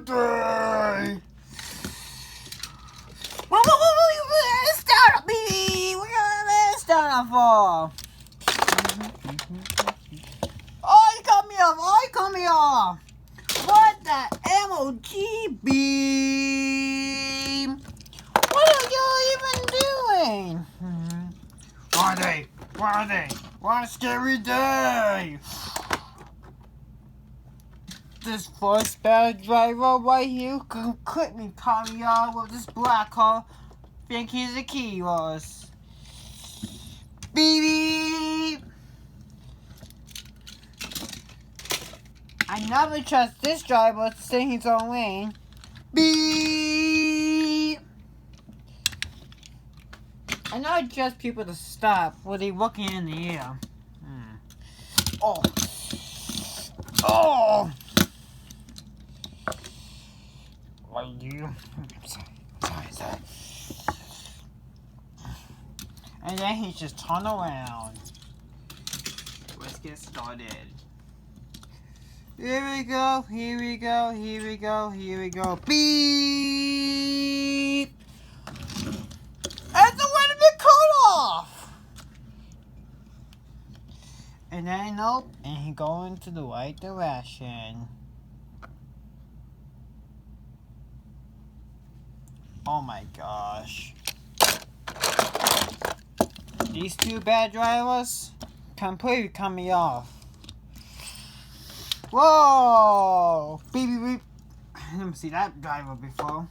birthday! What you gonna start me? What you gonna start for? Oh, you cut me off! Oh, you cut me off! What the MOG beam? What are you even doing? Where are they? Where are they? What a scary day! This first bad driver right here can quit me, Tommy, with this black hole. Think he's a key was. Beep beep! I never trust this driver to stay in his own lane. Beep! I never trust people to stop when they're looking in the air. Oh! Oh! What are you? Sorry. And then he just turned around. Let's get started. Here we go. Beep! And the wind been cut off! And then nope, and he going to the right direction. Oh my gosh. These two bad drivers completely cut me off. Whoa! Beep beep beep. I didn't see that driver before.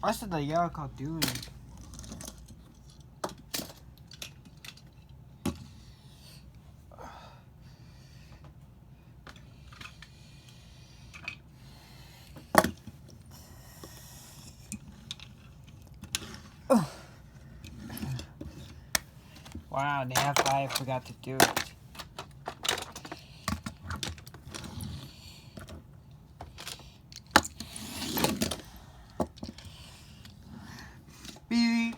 What's the yellow car doing? Wow, I forgot to do it. Beep.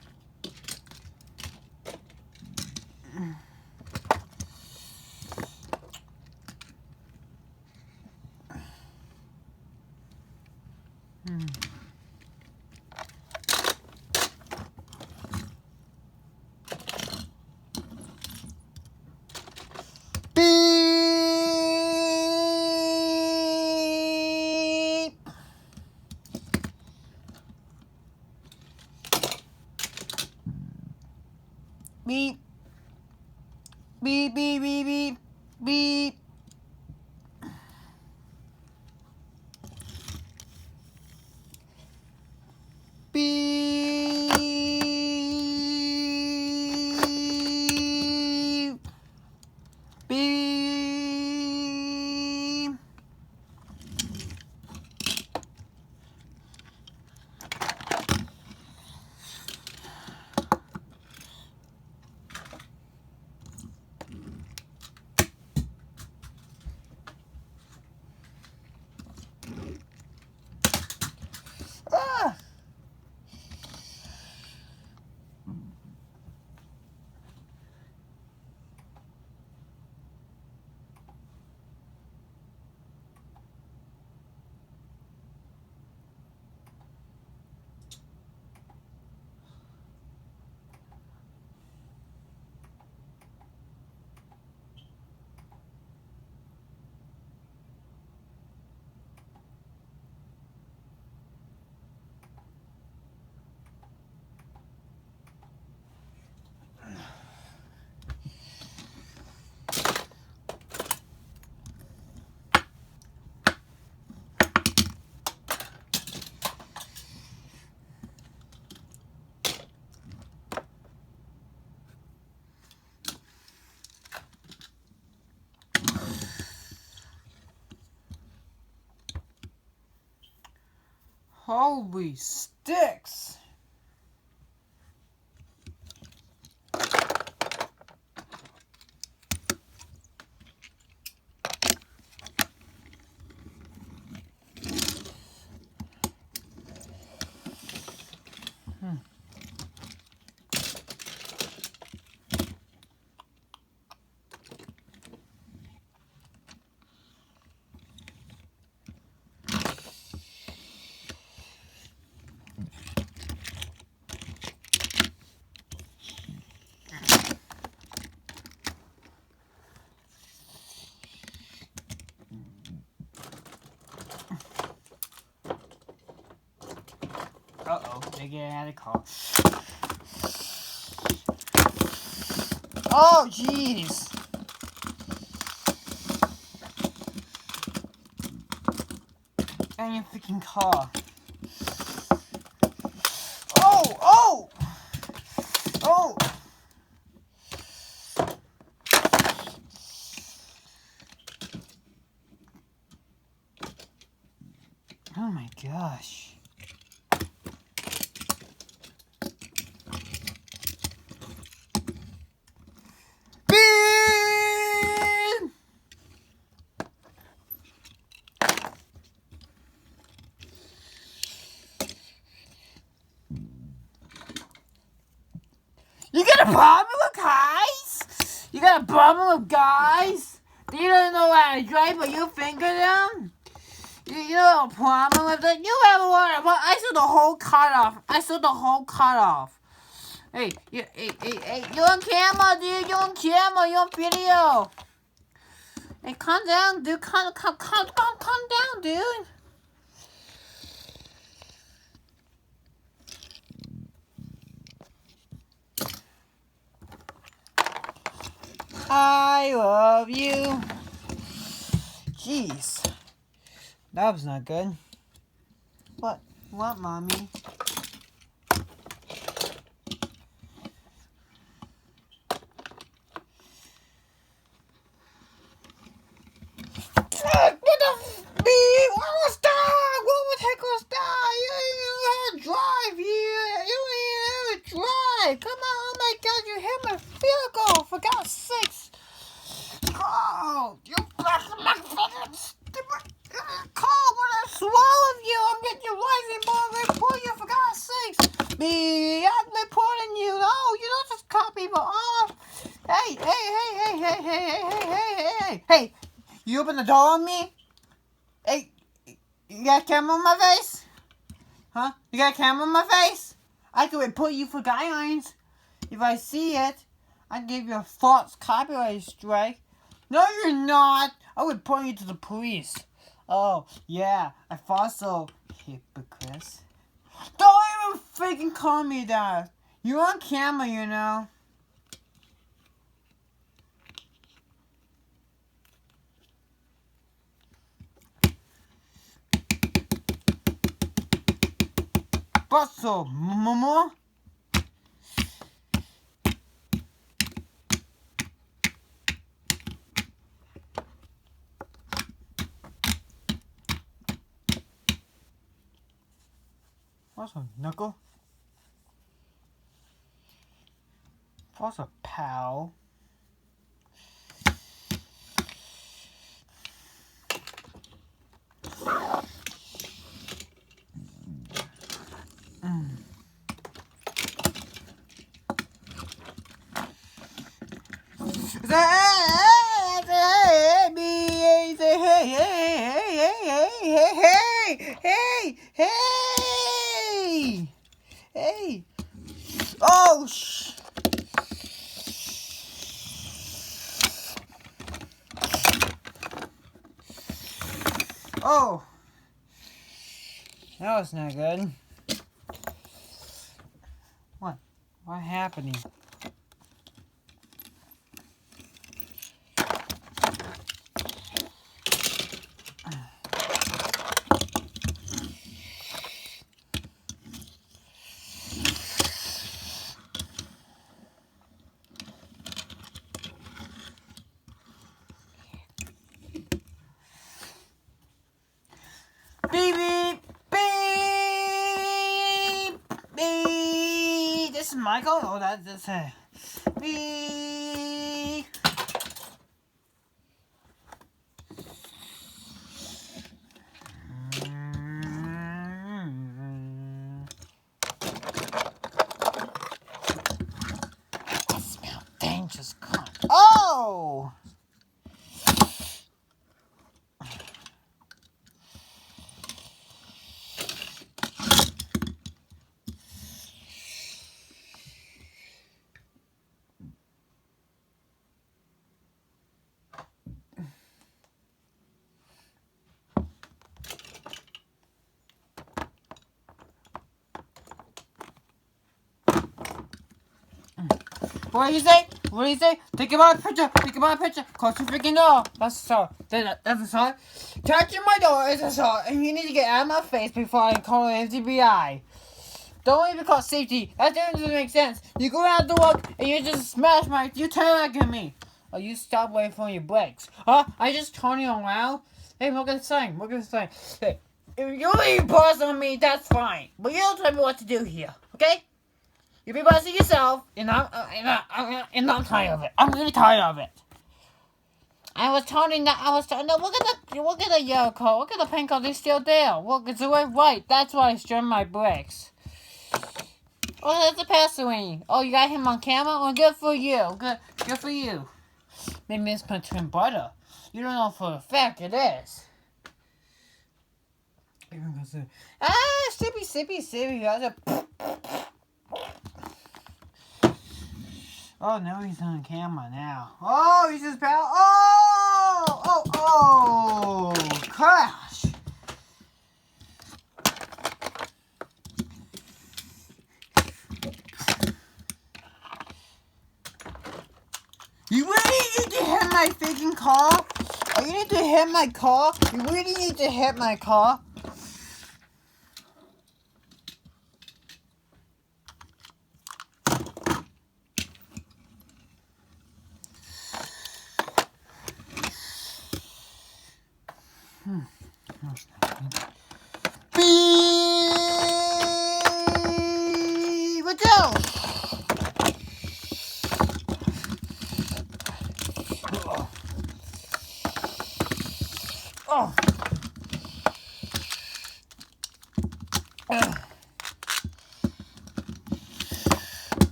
Beep. Beep, beep, beep, beep, beep. Beep. Beep. Ah! Holy sticks! get out of the car. Oh, jeez. And your freaking car. Oh! Oh! Oh! Oh my gosh. Beep! You got a problem with guys? You got a problem with guys? You don't know how to drive, but you finger them? You have a problem with it? You have a water, but I saw the whole cut off. I saw the whole cut off. Hey, you on camera, dude. You on camera. You on video. Hey, calm down, dude. Calm down, dude. I love you. Jeez. That was not good. What? What, Mommy? What the beep? What was that? What the heck was that? You don't even know how to drive. You don't even know how to drive. Come on. Oh my God. You hit my vehicle. For God's sakes. Oh, you blasted my fucking stupid car. When I swallowed you, I'm getting your license board report you. For God's sakes. Me, I'm reporting you. No, you don't just cut people off. Hey. Hey. You open the door on me? Hey, you got a camera on my face? Huh? You got a camera on my face? I could report you for guidelines. If I see it, I'd give you a false copyright strike. No, you're not. I would report you to the police. Oh, yeah, I thought so, hypocrite. Don't even freaking call me that. You're on camera, you know. Paso, Momo. What's a knuckle? What's a pal? Hey! Oh, Oh! That was not good. What? What happening? Beep, beep, beep, beep. This is Michael? Oh, that's it. Beep. I smell dangerous cunt. Oh! What do you say? What do you say? Take my picture. Take my picture. Close your freaking door. That's assault. That's assault. Touching my door is assault, and you need to get out of my face before I call the FBI. Don't even call safety. That doesn't make sense. You go out the walk and you just smash you turn back at me. Oh, you stop waiting for your brakes. Huh? I just turn you around. Hey, look at the sign. Look at the sign. Hey, if you leave boss on me, that's fine. But you don't tell me what to do here, okay? You be bossing yourself, and I'm tired of it. I'm really tired of it. Look at the yellow car. Look at the pink car. They're still there. Look, it's the right. That's why I jammed my brakes. Oh, that's a passer lane. Oh, you got him on camera? Well, good for you. Good for you. Maybe it's my twin brother. You don't know for a fact it is. Sippy. Oh, no, he's on camera now. Oh, he's just pal. Oh, crash. You really need to hit my freaking car? Oh, you need to hit my car? You really need to hit my car? What's up? Oh.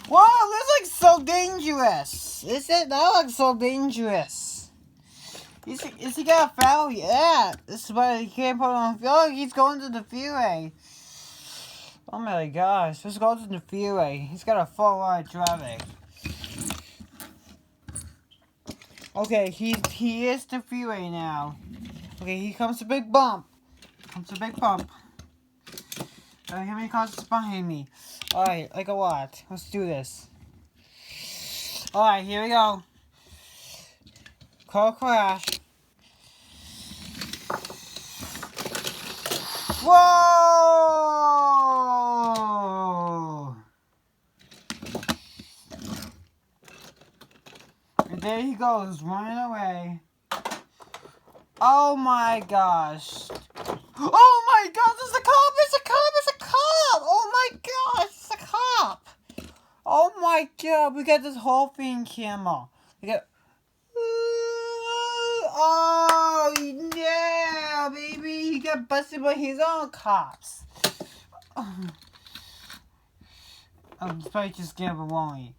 Whoa, this looks so dangerous. That looks so dangerous. Is he got a foul? Yeah. This is why he can't put on fuel. He's going to the freeway. Oh my gosh. Let's go to the freeway. He's got a full line of traffic. Okay, he is the freeway now. Okay, here comes a big bump. How many cars is behind me? Alright, like a lot. Let's do this. Alright, here we go. Car crash. Whoa! And there he goes, running away. Oh my gosh. Oh my god, there's a cop! It's a cop! Oh my gosh, it's a cop! Oh my god, we got this whole thing camera. We got... Oh yeah, baby, he got busted by his own cops. He's probably just gave a warning.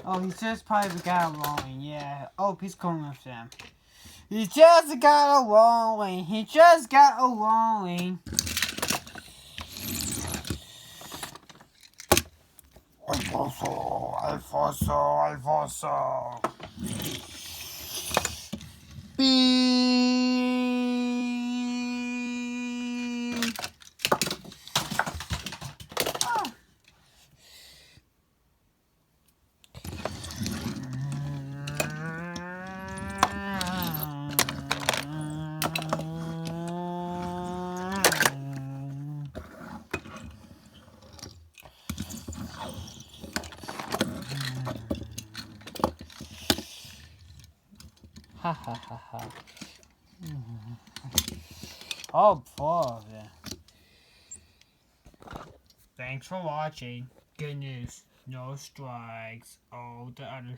Oh, he just probably got a warning, yeah. Oh, he's coming with them. He just got a warning. I thought so. Beep. Ha ha ha ha. Oh, poor. Thanks for watching. Good news. No strikes. All the other